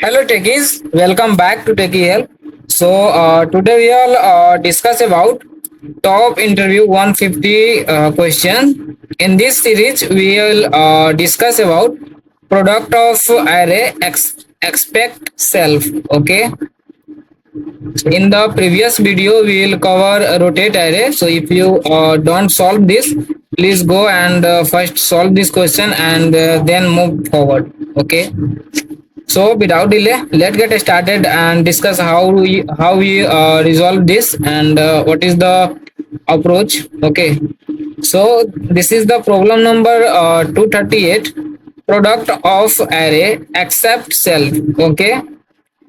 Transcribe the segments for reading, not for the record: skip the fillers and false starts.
Hello techies, welcome back to Techie Help. Today we'll discuss about top interview 150 question. In this series, we'll discuss about product of array expect self. Okay. In the previous video, we will cover a rotate array. So if you don't solve this, please go and first solve this question and then move forward. Okay. So without delay, let's get started and discuss how we resolve this and what is the approach. Okay. So this is the problem number 238. Product of array except self. Okay.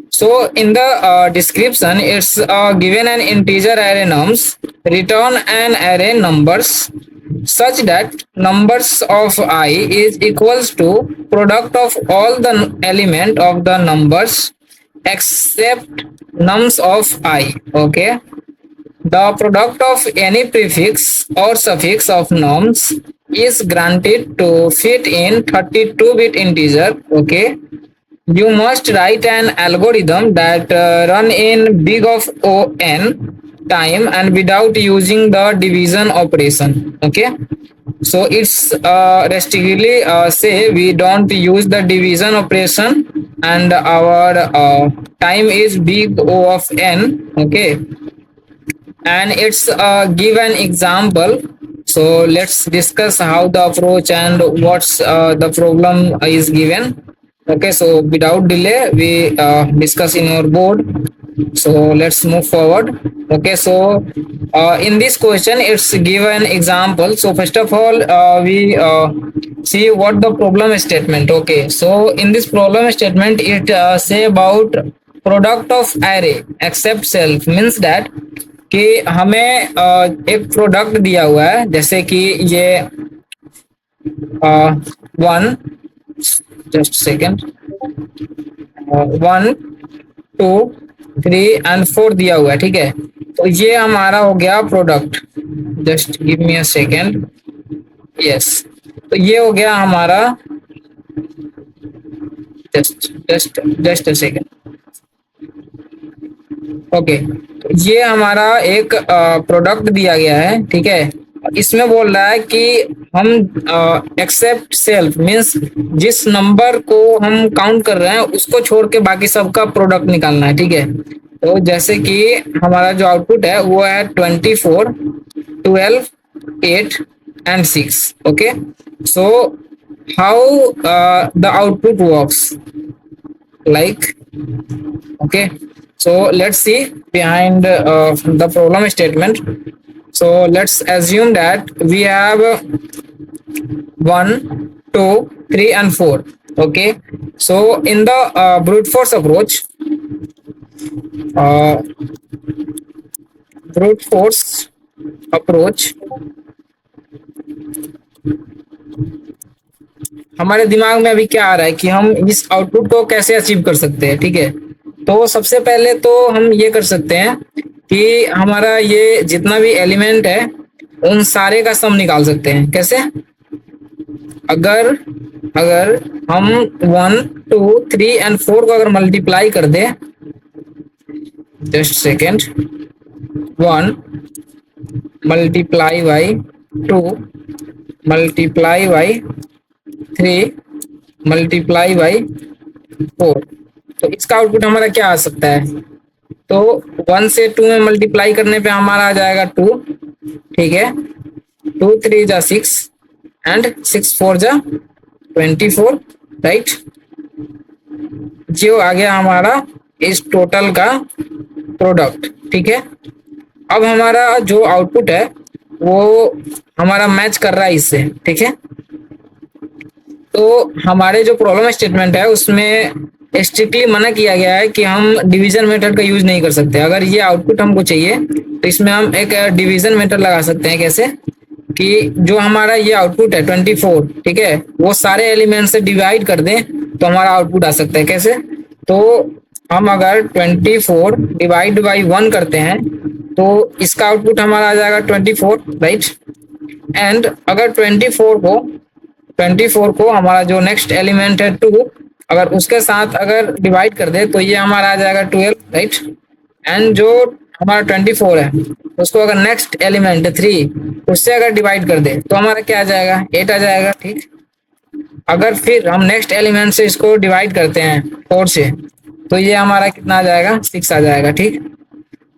So in the description, it's given an integer array nums, return an array numbers such that numbers of I is equals to product of all the element of the numbers except nums of I. Okay. The product of any prefix or suffix of nums is granted to fit in 32-bit integer. Okay. You must write an algorithm that run in big of O n time and without using the division operation. Okay. So it's restrictly say we don't use the division operation and our time is big O of n. Okay. And it's give an example. So let's discuss how the approach and what's the problem is given. Okay, so without delay, we discuss in our board. So let's move forward. Okay, so in this question, it's given example. So first of all, we see what the problem statement. Okay, so in this problem statement, it say about product of array except self means that कि हमें एक product दिया हुआ है जैसे कि ये one just second 1 2 3 and 4 दिया हुआ है, ठीक है। तो ये हमारा हो गया product. Just give me a second. Yes, तो ये हो गया हमारा जस्ट अ सेकेंड। ओके, तो ये हमारा एक प्रोडक्ट दिया गया है, ठीक है। इसमें बोल रहा है कि हम एक्सेप्ट सेल्फ मीन्स जिस नंबर को हम काउंट कर रहे हैं उसको छोड़ के बाकी सबका प्रोडक्ट निकालना है, ठीक है। तो जैसे कि हमारा जो आउटपुट है वो है 24 12 8 and 6। Okay, so how the output works like, okay, so let's see behind the problem statement. So let's assume that we have 1 2 3 and 4. Okay, so in the brute force approach, uh, brute force approach, हमारे दिमाग में अभी क्या आ रहा है कि हम इस आउटपुट को कैसे अचीव कर सकते हैं, ठीक है। तो सबसे पहले तो हम ये कर सकते हैं कि हमारा ये जितना भी एलिमेंट है उन सारे का सम निकाल सकते हैं। कैसे? अगर अगर हम 1 2 3 एंड 4 को अगर मल्टीप्लाई कर दें, just second, 1 multiply by 2 multiply by 3 multiply by 4, तो इसका आउटपुट हमारा क्या आ सकता है? तो 1 से 2 में मल्टीप्लाई करने पे हमारा आ जाएगा 2, ठीक है। 2 3 जा 6 एंड 6 4 जा 24, राइट। जो आ गया हमारा इस टोटल का प्रोडक्ट, ठीक है। अब हमारा जो आउटपुट है वो हमारा मैच कर रहा है इससे, ठीक है। तो हमारे जो प्रॉब्लम स्टेटमेंट है उसमें स्ट्रिक्टली मना किया गया है कि हम डिवीजन मेथड का यूज नहीं कर सकते। अगर ये आउटपुट हमको चाहिए तो इसमें हम एक डिवीजन मेथड लगा सकते हैं। कैसे? कि जो हमारा ये आउटपुट है 24, ठीक है, वो सारे एलिमेंट से डिवाइड कर दें तो हमारा आउटपुट आ सकता है। कैसे? तो हम अगर 24 डिवाइड बाई 1 करते हैं तो इसका आउटपुट हमारा आ जाएगा 24, राइट। एंड अगर 24 को हमारा जो नेक्स्ट एलिमेंट है 2, अगर उसके साथ अगर डिवाइड कर दे तो ये हमारा आ जाएगा 12, राइट। एंड जो हमारा 24 है उसको अगर नेक्स्ट एलिमेंट 3 उससे अगर डिवाइड कर दे तो हमारा क्या आ जाएगा, 8 आ जाएगा, ठीक। अगर फिर हम नेक्स्ट एलिमेंट से इसको डिवाइड करते हैं 4 से तो ये हमारा कितना आ जाएगा, 6 आ जाएगा, ठीक।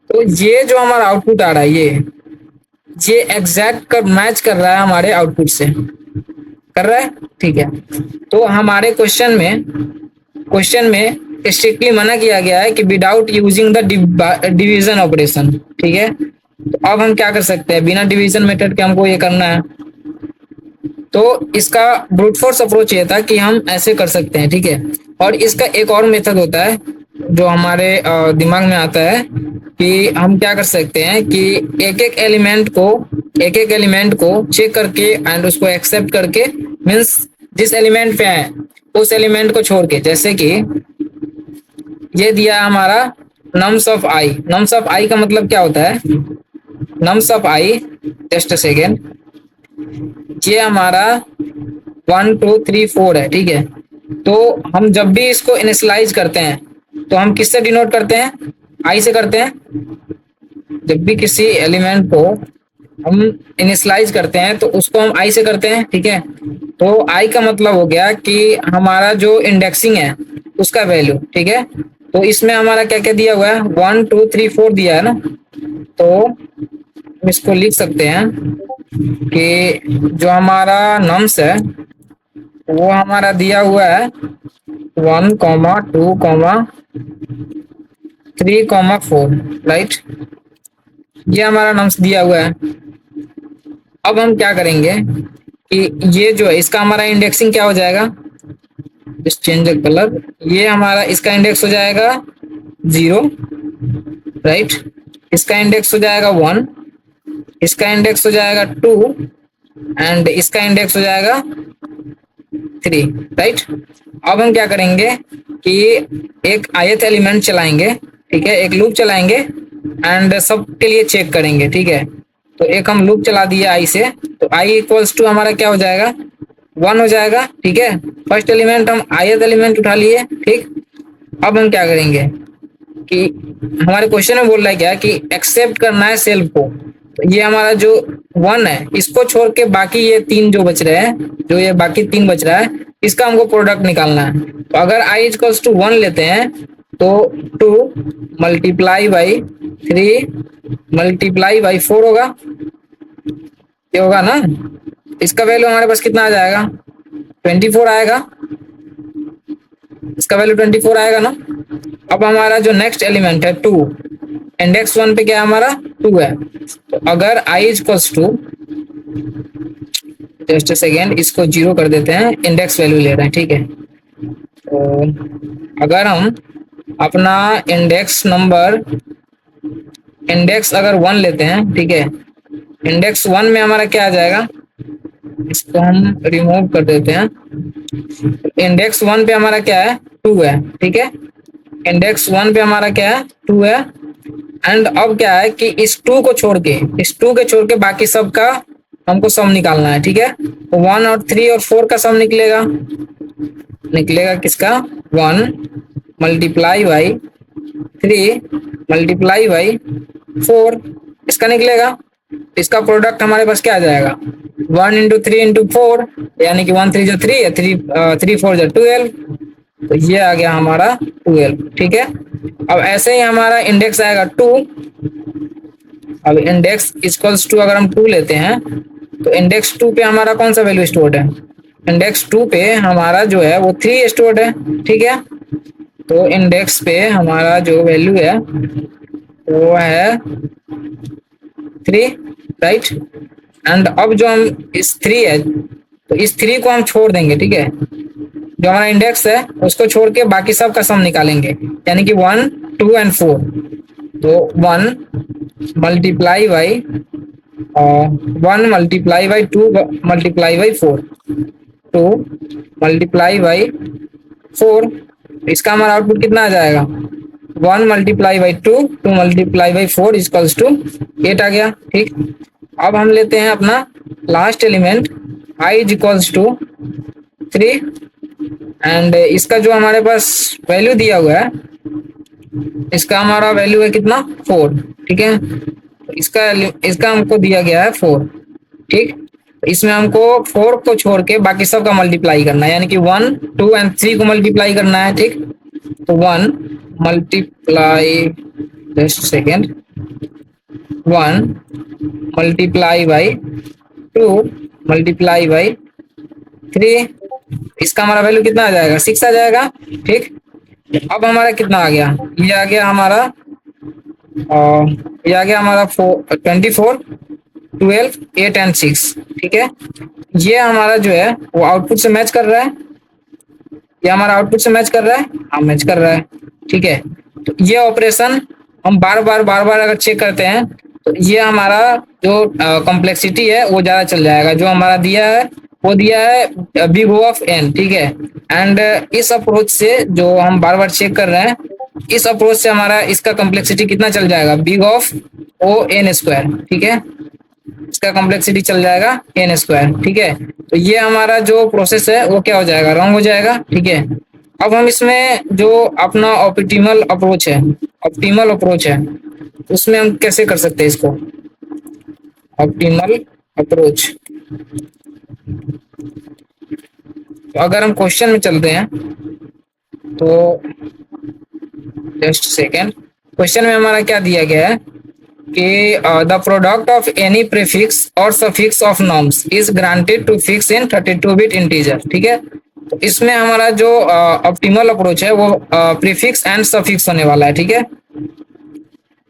तो ये जो हमारा आउटपुट आ रहा है ये एग्जैक्ट कर मैच कर रहा है हमारे आउटपुट से, कर रहा है, ठीक है। तो हमारे क्वेश्चन में स्ट्रिक्टली मना किया गया है कि without using the division operation, ठीक है। तो अब हम क्या कर सकते हैं, बिना डिवीजन मेथड के हमको ये करना है। तो इसका ब्रूट फोर्स अप्रोच ये था कि हम ऐसे कर सकते हैं, ठीक है। और इसका एक और मेथड होता है जो हमारे दिमाग में आता है कि हम क्या कर सकते हैं कि एक एक एलिमेंट को चेक करके एंड उसको एक्सेप्ट करके, मीन्स जिस एलिमेंट पे है उस एलिमेंट को छोड़ के, जैसे कि ये दिया हमारा नम्स ऑफ आई का मतलब क्या होता है, nums of I, just a second, ये हमारा 1 2 3 4 है, ठीक है। तो हम जब भी इसको इनिशियलाइज करते हैं तो हम किससे डिनोट करते हैं, आई से करते हैं। जब भी किसी एलिमेंट को हम इनिशियलाइज करते हैं तो उसको हम आई से करते हैं, ठीक है। तो आई का मतलब हो गया कि हमारा जो इंडेक्सिंग है उसका वैल्यू, ठीक है। तो इसमें हमारा क्या क्या दिया हुआ है, 1 2 3 4 दिया है ना। तो हम इसको लिख सकते हैं कि जो हमारा नम्स है वो हमारा दिया हुआ है 1 2 3 4, राइट। ये हमारा नम्स दिया हुआ है। अब हम क्या करेंगे कि ये जो है इसका हमारा इंडेक्सिंग क्या हो जाएगा, चेंज द कलर, ये हमारा इसका इंडेक्स हो जाएगा 0, राइट। इसका इंडेक्स हो जाएगा 1, इसका इंडेक्स हो जाएगा 2 एंड इसका इंडेक्स हो जाएगा 3, राइट। अब हम क्या करेंगे कि एक ith एलिमेंट चलाएंगे, ठीक है, एक लूप चलाएंगे एंड सबके लिए चेक करेंगे, ठीक है। तो एक हम लूप चला दिए आई से, तो आई इक्वल्स टू हमारा क्या हो जाएगा, 1 हो जाएगा, ठीक है। फर्स्ट एलिमेंट हम ith एलिमेंट उठा लिए, ठीक। अब हम क्या करेंगे कि हमारे क्वेश्चन में बोल रहा है क्या कि एक्सेप्ट करना है सेल्फ को। तो ये हमारा जो 1 है इसको छोड़ के बाकी ये 3 जो बच रहे हैं, जो ये बाकी 3 बच रहा है, इसका हमको प्रोडक्ट निकालना है। तो अगर i इक्वल्स टू 1 लेते हैं तो 2 मल्टीप्लाई बाई 3 मल्टीप्लाई बाई 4 होगा, ये होगा ना। इसका वैल्यू हमारे पास कितना आ जाएगा, 24 आएगा, इसका वैल्यू 24 आएगा ना। अब हमारा जो नेक्स्ट एलिमेंट है 2, इंडेक्स 1 पे क्या है हमारा 2 है। तो अगर i equals to, just a second, इसको 0 कर देते हैं, इंडेक्स वैल्यू ले रहे हैं, ठीक है। तो अगर हम अपना इंडेक्स अगर 1 लेते हैं, ठीक है, इंडेक्स 1 में हमारा क्या आ जाएगा, इसको हम रिमूव कर देते हैं। इंडेक्स 1 पे हमारा क्या है, 2 है, ठीक है। इंडेक्स 1 पे हमारा क्या है, 2 है। एंड अब क्या है कि इस 2 के छोड़ के बाकी सब का हमको सम निकालना है, ठीक है। तो 1 और 3 और 4 का सम निकलेगा किसका, 1 मल्टीप्लाई बाई 3 मल्टीप्लाई बाई 4, इसका निकलेगा। इसका प्रोडक्ट हमारे पास क्या आ जाएगा, 1 इंटू 3 इंटू 4, यानी कि 1 3 जो 3 है, 3 4 जो 12, तो ये आ गया हमारा 12, ठीक है। अब ऐसे ही हमारा इंडेक्स आएगा 2। अब इंडेक्स इक्वल्स टू अगर हम 2 लेते हैं तो इंडेक्स 2 पे हमारा कौन सा वैल्यू स्टोर्ड है, इंडेक्स 2 पे हमारा जो है वो 3 स्टोर्ड है, ठीक है। तो इंडेक्स पे हमारा जो वैल्यू है वो है 3, राइट। एंड अब जो हम इस 3 है तो इस 3 को हम छोड़ देंगे, ठीक है। जो हमारा इंडेक्स है उसको छोड़ के बाकी सब का सम निकालेंगे, यानी कि 1 2 एंड 4। तो 1 multiply by 1 multiply by 2 multiply by 4, 2 multiply by 4, इसका हमारा आउटपुट कितना आ जाएगा, 1 multiply by 2 2 multiply by 4 equals to 8 आ गया, ठीक। अब हम लेते हैं अपना last element i is equals to 3 and इसका जो हमारे पास वैल्यू दिया हुआ है, इसका हमारा वैल्यू है कितना 4, ठीक है। इसका इसका हमको दिया गया है 4, ठीक। इसमें हमको 4 को छोड़ के बाकी सब का मल्टीप्लाई करना है, यानी कि 1 2 एंड 3 को मल्टीप्लाई करना है, ठीक। तो 1 multiply, just second, 1 multiply by 2 multiply by 3, इसका हमारा वैल्यू कितना आ जाएगा 6 आ जाएगा, ठीक। अब हमारा कितना आ गया, ये आ गया हमारा ये आ गया हमारा 24 12 8 एंड 6, ठीक है। ये हमारा जो है वो आउटपुट से मैच कर रहा है, ये हमारा आउटपुट से मैच कर रहा है, हाँ मैच कर रहा है, ठीक है। तो ये ऑपरेशन हम बार बार अगर चेक करते हैं तो ये हमारा जो कॉम्प्लेक्सिटी है वो ज्यादा चल जाएगा। जो हमारा दिया है वो दिया है बिग O ऑफ n, ठीक है। एंड इस अप्रोच से जो हम बार बार चेक कर रहे हैं, इस अप्रोच से हमारा इसका कॉम्प्लेक्सिटी कितना चल जाएगा, big of O n square, ठीक है। इसका कॉम्प्लेक्सिटी चल जाएगा n स्क्वायर, ठीक है। तो ये हमारा जो प्रोसेस है वो क्या हो जाएगा, रॉन्ग हो जाएगा, ठीक है। अब हम इसमें जो अपना ऑप्टिमल अप्रोच है उसमें हम कैसे कर सकते हैं इसको, ऑप्टिमल अप्रोच। तो अगर हम क्वेश्चन में चलते हैं तो जस्ट सेकेंड, क्वेश्चन में हमारा क्या दिया गया है कि the product of any prefix और suffix of norms is granted to fix in 32 bit integer, ठीक है। तो इसमें हमारा जो ऑप्टिमल अप्रोच है वो प्रीफिक्स एंड सफिक्स होने वाला है, ठीक है।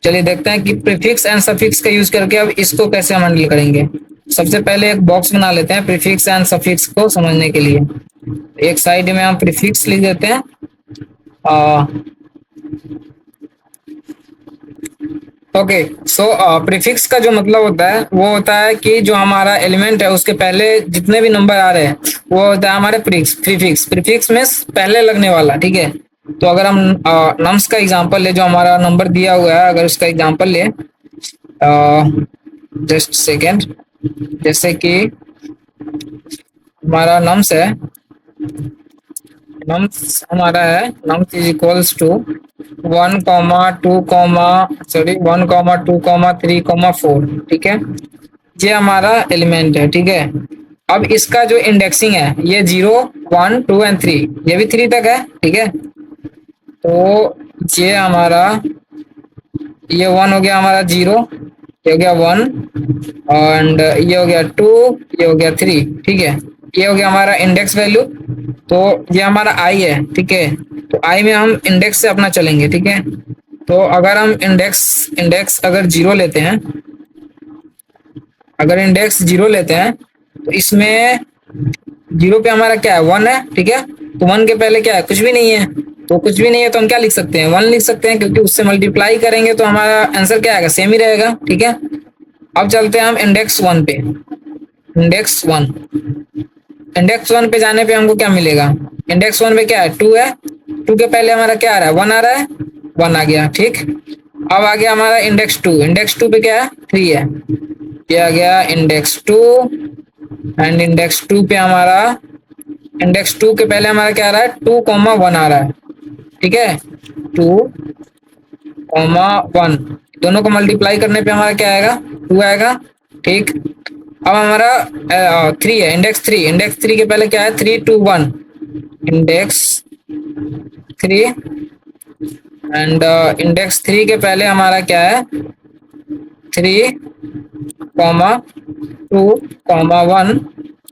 चलिए देखते हैं कि प्रीफिक्स एंड सफिक्स का यूज करके अब इसको कैसे हम हैंडल करेंगे। सबसे पहले एक बॉक्स बना लेते हैं प्रीफिक्स एंड सफिक्स को समझने के लिए। एक साइड में हम प्रीफिक्स लिख देते हैं, ओके। सो प्रीफिक्स का जो मतलब होता है वो होता है कि जो हमारा एलिमेंट है उसके पहले जितने भी नंबर आ रहे हैं वो होता है हमारे प्रीफिक्स। प्रीफिक्स में पहले लगने वाला, ठीक है। तो अगर हम नम्स का एग्जांपल ले, जो हमारा नंबर दिया हुआ है अगर उसका एग्जांपल ले, जस्ट सेकेंड, जैसे कि हमारा नम्स है, नम्स हमारा है nums is equals to 1 2 sorry 1 2 3 4, ठीक है। ये हमारा एलिमेंट है, ठीक है। अब इसका जो इंडेक्सिंग है ये 0 1 2 एंड 3, ये भी 3 तक है, ठीक है। तो ये हमारा ये 1 हो गया हमारा 0, ये हो गया 1 एंड ये हो गया 2, ये हो गया 3, ठीक है। ये हो गया हमारा इंडेक्स वैल्यू। तो ये हमारा आई है, ठीक है। तो आई में हम इंडेक्स से अपना चलेंगे, ठीक है। तो अगर हम इंडेक्स अगर 0 लेते हैं, अगर इंडेक्स 0 लेते हैं तो इसमें 0 पे हमारा क्या है 1 है, ठीक है। तो 1 के पहले क्या है, कुछ भी नहीं है। तो कुछ भी नहीं है तो हम क्या लिख सकते हैं 1 लिख सकते हैं, क्योंकि उससे मल्टीप्लाई करेंगे तो हमारा आंसर क्या आएगा, सेम ही रहेगा, ठीक है। अब चलते हैं हम इंडेक्स 1 पे। इंडेक्स 1, इंडेक्स 1 पे जाने पे हमको क्या मिलेगा, इंडेक्स 1 पे क्या है 2 है, 2 के पहले हमारा क्या आ रहा है 1 आ रहा है, 1 आ गया, ठीक। अब आ गया हमारा इंडेक्स 2, इंडेक्स 2 पे क्या है 3 है, ये आ गया इंडेक्स 2 एंड इंडेक्स 2 पे हमारा इंडेक्स 2 के पहले हमारा क्या आ रहा है 2 1 आ रहा है, ठीक है। 2 1 दोनों को मल्टीप्लाई करने पे हमारा क्या आएगा 2 आएगा, ठीक। अब हमारा 3 है, इंडेक्स 3, इंडेक्स 3 के पहले क्या है 3 2 1, इंडेक्स 3 एंड इंडेक्स 3 के पहले हमारा क्या है 3 2 1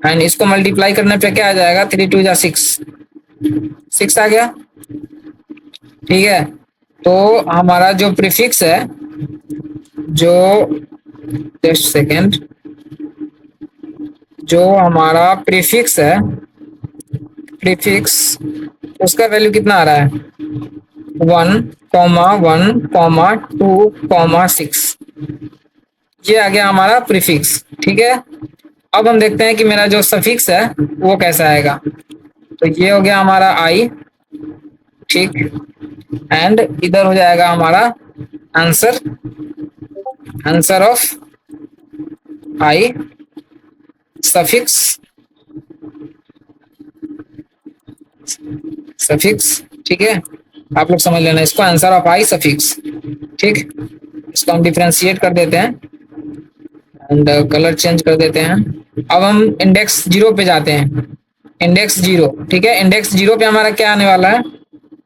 एंड इसको मल्टीप्लाई करने पे क्या आ जाएगा 3 2 जा 6 आ गया, ठीक है। तो हमारा जो प्रीफिक्स है, जो जस्ट सेकेंड, जो हमारा प्रीफिक्स है, प्रीफिक्स उसका वैल्यू कितना आ रहा है 1 2 6, ये आ गया हमारा प्रीफिक्स, ठीक है। अब हम देखते हैं कि मेरा जो सफिक्स है वो कैसा आएगा। तो ये हो गया हमारा आई, ठीक, एंड इधर हो जाएगा हमारा answer, answer of I suffix, suffix, ठीक है। आप लोग समझ लेना इसको, आंसर ऑफ आई सफिक्स, ठीक। इसको हम डिफ्रेंशिएट कर देते हैं एंड कलर चेंज कर देते हैं। अब हम इंडेक्स जीरो पे जाते हैं, इंडेक्स जीरो, ठीक है। इंडेक्स जीरो पे हमारा क्या आने वाला है,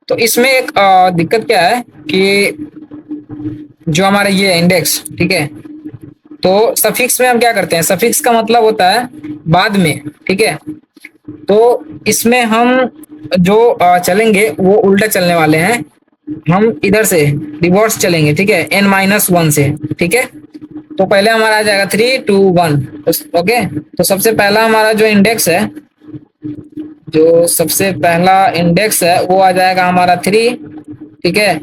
तो इसमें एक दिक्कत क्या है कि जो हमारा ये इंडेक्स, ठीक है, तो सफिक्स में हम क्या करते हैं, सफिक्स का मतलब होता है बाद में, ठीक है। तो इसमें हम जो चलेंगे वो उल्टा चलने वाले हैं, हम इधर से रिवर्स चलेंगे, ठीक है, n माइनस वन से, ठीक है। तो पहले हमारा आ जाएगा 3 2 1, ओके। तो सबसे पहला हमारा जो इंडेक्स है, जो सबसे पहला इंडेक्स है वो आ जाएगा हमारा 3, ठीक है।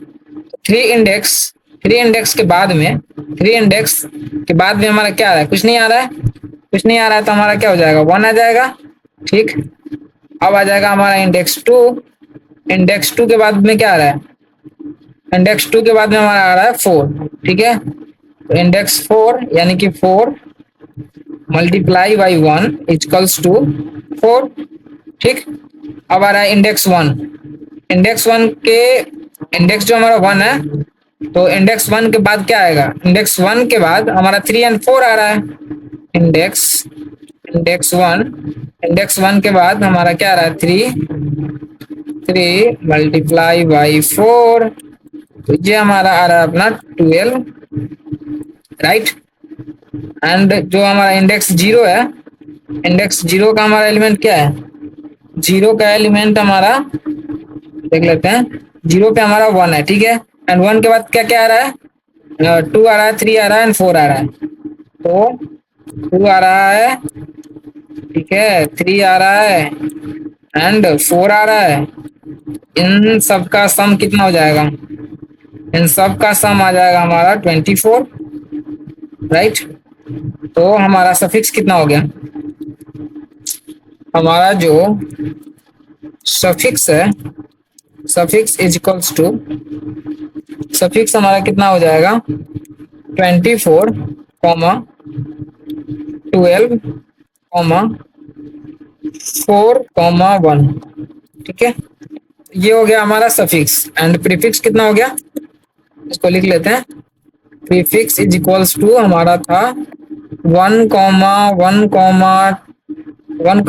थ्री इंडेक्स, थ्री इंडेक्स के बाद में, थ्री इंडेक्स के बाद में हमारा क्या आ रहा है, कुछ नहीं आ रहा है, कुछ नहीं आ रहा है, तो हमारा क्या हो जाएगा, 1 आ जाएगा, ठीक। अब आ जाएगा हमारा इंडेक्स 2, इंडेक्स 2 के बाद में क्या आ रहा है, इंडेक्स 2 के बाद में हमारा आ रहा है 4, ठीक है। तो इंडेक्स 4 यानी कि 4 मल्टीप्लाई बाई 1 इक्वल्स टू 4, ठीक। अब आ रहा है इंडेक्स 1, इंडेक्स 1 के, इंडेक्स जो हमारा 1 है, तो इंडेक्स 1 के बाद क्या आएगा, इंडेक्स 1 के बाद हमारा 3 एंड 4 आ रहा है। इंडेक्स, इंडेक्स 1, इंडेक्स 1 के बाद हमारा क्या आ रहा है, 3 मल्टीप्लाई बाई 4, तो ये हमारा आ रहा है अपना 12, राइट। एंड जो हमारा इंडेक्स जीरो है, इंडेक्स जीरो का हमारा एलिमेंट क्या है, जीरो का एलिमेंट हमारा देख लेते हैं, जीरो पे हमारा 1 है, ठीक है। एंड 1 के बाद क्या क्या आ रहा है, 2 आ रहा है, 3 आ रहा है एंड 4 आ रहा है। तो 2 आ रहा है, ठीक है, 3 आ रहा है एंड 4 आ रहा है। इन सब का सम कितना हो जाएगा, इन सब का सम आ जाएगा हमारा 24, राइट। तो हमारा सफिक्स कितना हो गया, हमारा जो सफिक्स है, suffix is equals to, suffix हमारा कितना हो जाएगा, 24 कॉमा 12 कॉमा 4 कॉमा 1, ठीक है। ये हो गया हमारा सफिक्स। एंड प्रीफिक्स कितना हो गया, इसको लिख लेते हैं। प्रीफिक्स इज इक्वल्स टू हमारा था 1 कॉमा 1 कॉमा 1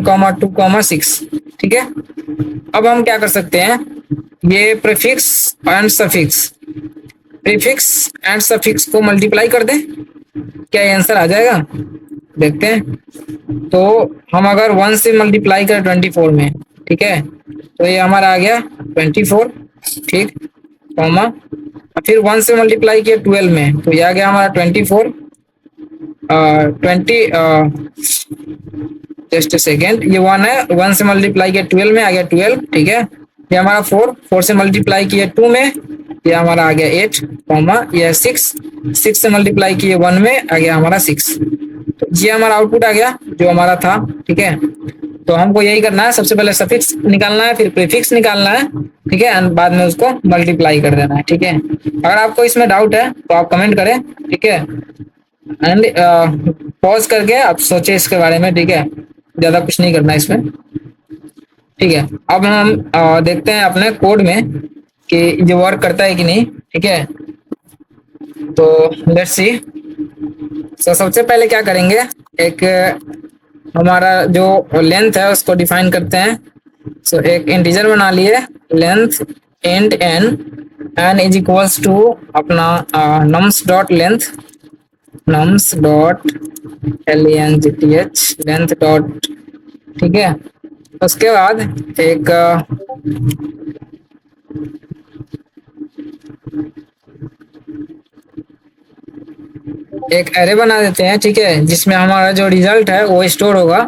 कॉमा 2 कॉमा 6, ठीक है। अब हम क्या कर सकते हैं, ये prefix and suffix, prefix and suffix को मल्टीप्लाई कर दें, क्या ये आंसर आ जाएगा, देखते हैं। तो हम अगर 1 से मल्टीप्लाई करें 24 में, ठीक है, तो ये हमारा आ गया 24, ठीक, कॉमा, फिर 1 से मल्टीप्लाई किया 12 में, तो ये आ गया हमारा 24, 20, जस्ट सेकेंड, ये 1 है, 1 से मल्टीप्लाई किया 12 में आ गया 12, ठीक है। ये हमारा 4, 4 से मल्टीप्लाई किया 2 में, ये हमारा आ गया 8, कॉमा, ये 6, 6 से मल्टीप्लाई किए 1 में आ गया हमारा 6। तो ये हमारा आउटपुट आ गया जो हमारा था, ठीक है। तो हमको यही करना है, सबसे पहले सफिक्स निकालना है, फिर प्रीफिक्स निकालना है, ठीक है, एंड बाद में उसको मल्टीप्लाई कर देना है, ठीक है। अगर आपको इसमें डाउट है तो आप कमेंट करें, ठीक है, एंड पॉज करके आप सोचे इसके बारे में, ठीक है, ज्यादा कुछ नहीं करना इसमें, ठीक है। अब हम देखते हैं अपने कोड में कि ये वर्क करता है कि नहीं, ठीक है। तो लेट्स सी। तो सबसे पहले क्या करेंगे, एक हमारा जो लेंथ है उसको डिफाइन करते हैं। सो एक इंटीजर बना लिए, length int n, n is equals to अपना nums dot length, nums dot length, length dot, ठीक है। उसके बाद एक एक एरे बना देते हैं, ठीक है, जिसमें हमारा जो रिजल्ट है वो स्टोर होगा।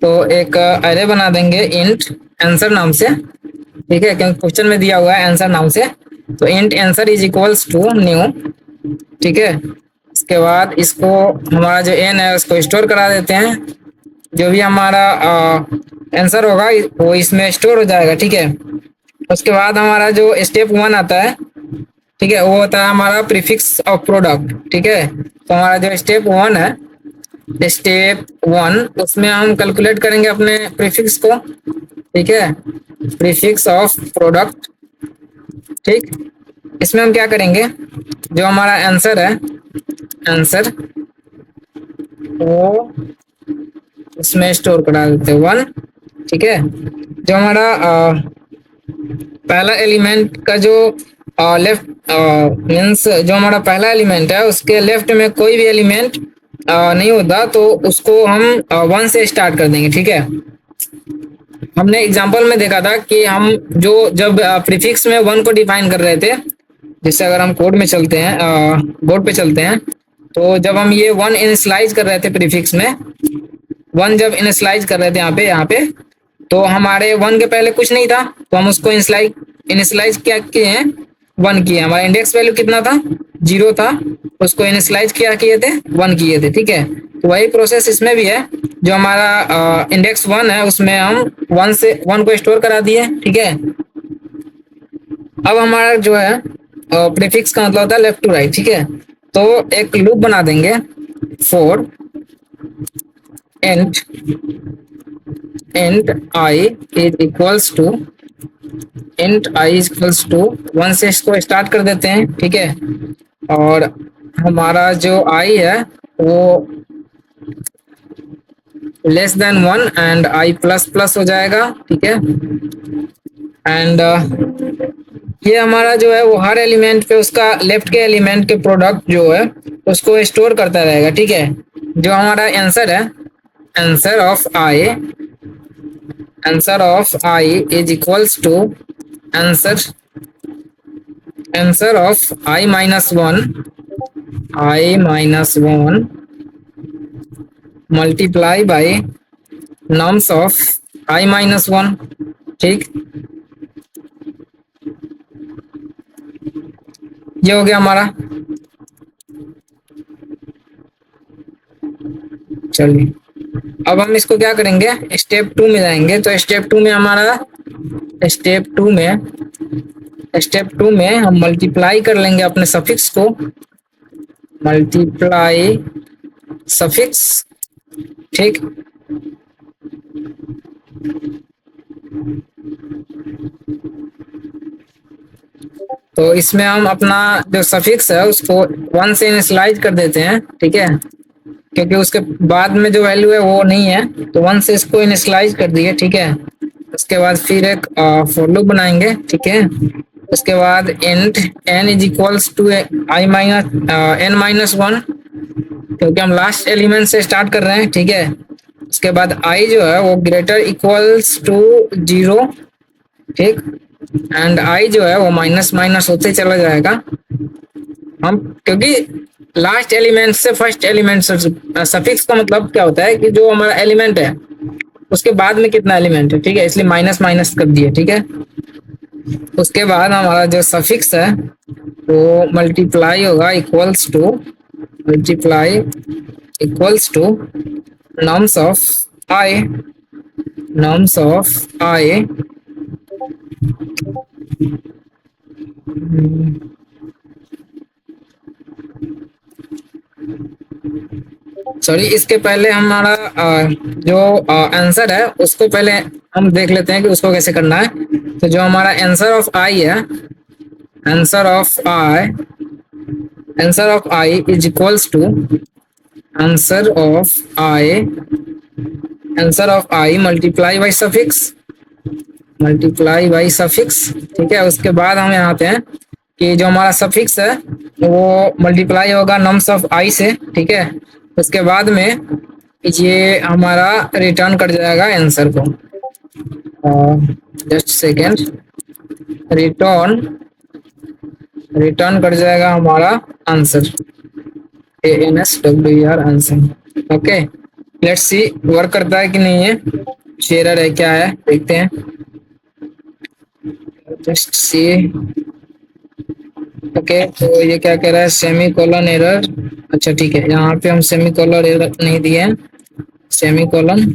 तो एक एरे बना देंगे इंट आंसर नाम से, ठीक है, क्योंकि क्वेश्चन में दिया हुआ है आंसर नाम से। तो int answer is equals to new, ठीक है। उसके बाद इसको हमारा जो एन है उसको स्टोर करा देते हैं, जो भी हमारा आंसर होगा वो इसमें स्टोर हो जाएगा, ठीक है। उसके बाद हमारा जो स्टेप 1 आता है, ठीक है, वो होता है हमारा प्रीफिक्स ऑफ प्रोडक्ट, ठीक है। तो हमारा जो स्टेप 1 है स्टेप वन, उसमें हम कैलकुलेट करेंगे अपने प्रीफिक्स को, ठीक है, प्रीफिक्स ऑफ प्रोडक्ट। ठीक, इसमें हम क्या करेंगे, जो हमारा आंसर है, आंसर वो इसमें स्टोर करा देते हैं वन। ठीक है, जो हमारा पहला एलिमेंट का जो लेफ्ट मीन्स जो हमारा पहला एलिमेंट है उसके लेफ्ट में कोई भी एलिमेंट नहीं होता तो उसको हम वन से स्टार्ट कर देंगे। ठीक है, हमने एग्जांपल में देखा था कि हम जो जब प्रीफिक्स में वन को डिफाइन कर रहे थे, जैसे अगर हम कोड में चलते हैं, बोर्ड पे चलते हैं, तो जब हम ये वन इनिशियलाइज कर रहे थे प्रीफिक्स में, वन जब इनिशियलाइज कर रहे थे यहाँ पे तो हमारे वन के पहले कुछ नहीं था, तो हम उसको इनिशियलाइज क्या किए हैं, वन किए। हमारा इंडेक्स वैल्यू कितना था, जीरो था, उसको इनिशियलाइज क्या किए थे, वन किए थे। ठीक है, तो वही प्रोसेस इसमें भी है, जो हमारा इंडेक्स वन है उसमें हम वन को स्टोर करा दिए। ठीक है, अब हमारा जो है प्रीफिक्स का मतलब होता है लेफ्ट टू राइट। ठीक है, तो एक लूप बना देंगे, for int i is equals to int i is equals to one से इसको स्टार्ट कर देते हैं। ठीक है, और हमारा जो आई है वो less than one and I plus plus हो जाएगा। ठीक है, एंड ये हमारा जो है वो हर एलिमेंट पे उसका लेफ्ट के एलिमेंट के प्रोडक्ट जो है उसको स्टोर करता रहेगा। ठीक है, जो हमारा आंसर है, answer of i is equals to answer of i minus one multiply by nums of i minus one. ठीक, ये हो गया हमारा। चलिए, अब हम इसको क्या करेंगे, स्टेप टू में जाएंगे। तो स्टेप टू में हम मल्टीप्लाई कर लेंगे अपने सफिक्स को, मल्टीप्लाई सफिक्स। ठीक, तो इसमें हम अपना जो सफिक्स है उसको वन से इनिशियलाइज कर देते हैं। ठीक है, क्योंकि उसके बाद में जो वैल्यू है वो नहीं है, तो वन से इसको इनिशियलाइज कर दिए। ठीक है, उसके बाद फिर एक फॉर लूप बनाएंगे। ठीक है, उसके बाद int n is equals to i minus n minus one, क्योंकि हम लास्ट एलिमेंट से स्टार्ट कर रहे हैं। ठीक है, उसके बाद आई जो है वो ग्रेटर इक्वल्स टू जीरो। ठीक, एंड आई जो है वो माइनस माइनस होते चला जाएगा। हम क्योंकि लास्ट एलिमेंट से फर्स्ट एलिमेंट से सफिक्स का मतलब क्या होता है कि जो हमारा एलिमेंट है उसके बाद में कितना एलिमेंट है। ठीक है, इसलिए माइनस माइनस कर दिए। ठीक है, उसके बाद हमारा जो सफिक्स है वो मल्टीप्लाई होगा equals to nums of i sorry, इसके पहले हमारा जो आंसर है उसको पहले हम देख लेते हैं कि उसको कैसे करना है। तो जो हमारा आंसर ऑफ आई है, answer of i is equals to answer of i multiply by suffix. ठीक है, उसके बाद हम यहाँ पे हैं कि जो हमारा सफिक्स है वो मल्टीप्लाई होगा नम्स ऑफ आई से। ठीक है, उसके बाद में ये हमारा रिटर्न कर जाएगा आंसर को, जस्ट सेकेंड, रिटर्न कर जाएगा हमारा answer, ANSWER answer. Okay, let's see work करता है कि नहीं है, एरर है क्या है देखते हैं, जस्ट सी। ओके, तो ये क्या कह रहा है, सेमी कोलन एरर। अच्छा ठीक है, यहाँ पे हम सेमी कोलन एरर नहीं दिए, सेमी कोलन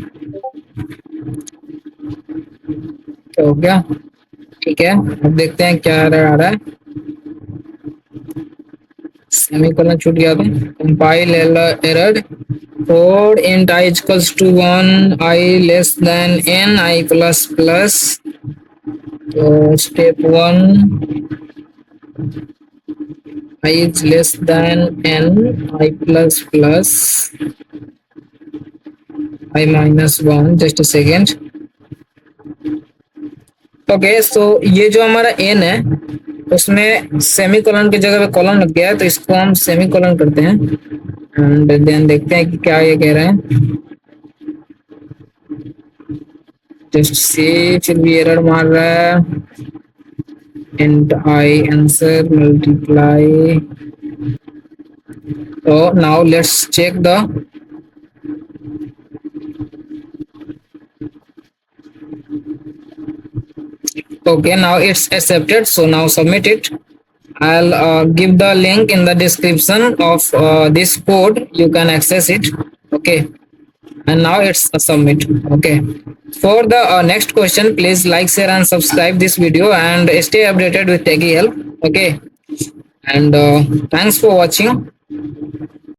तो हो गया। ठीक है, अब देखते हैं क्या एरर आ रहा है, सेमी कोलन छूट गया तो compile error For int I equals to 1, I less than n, I plus plus. So step 1, I is less than n, I plus plus, I minus 1. Just a second. Okay so ये जो हमारा n है उसमें semi colon की जगह पे colon लग गया है, तो इसको हम सेमी कॉलन करते हैं एंड देन देखते हैं कि क्या ये कह रहे हैं। जस्ट सी, फिर भी एरर मार रहा है। int I answer multiply. So now let's check the, okay, now it's accepted, so now submit it. I'll give the link in the description of this code, you can access it. Okay, and now it's a submit. Okay, for the next question, please like, share and subscribe this video and stay updated with techie help. Okay, and thanks for watching.